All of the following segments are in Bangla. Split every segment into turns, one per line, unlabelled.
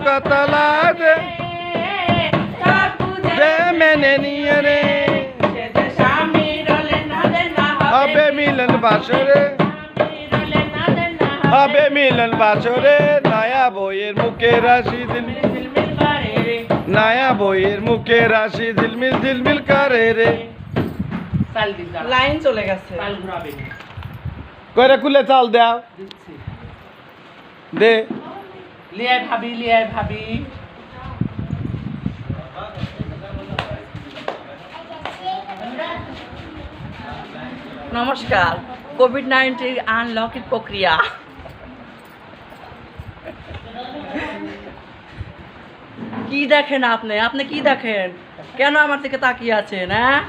কতলা দে দে মেনে নিয়ে রে হবে মিলন বাসরে হবে মিলন বাসরে নয়া বইয়ের মুখে রাশি দিল নয়া বইয়ের মুখে রাশি ঝিলমিল ঝিলমিল করে রে
লাইন চলে গেছে
করে কুলে চাল দাও দে
লিয়াই ভাবি নমস্কার কোভিড-19 আনলকের প্রক্রিয়া কি দেখেন আপনি কি দেখেন কেন আমার দিকে তাকিয়ে আছেন হ্যাঁ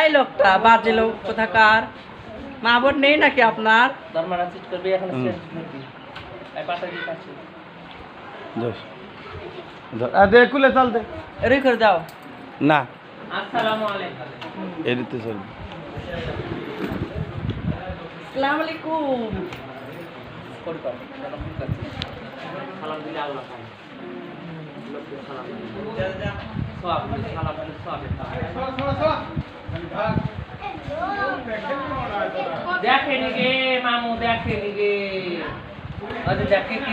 এই লোকটা বাজে লোক কোথাকার মা বোন নেই নাকি আপনার
দে কুলে চাল দে
এরই করে দাও
না
আসসালামু আলাইকুম
এদিকে চলবে
আসসালামু আলাইকুম দেখেনি গে মামু দেখেনি গে দেখে কি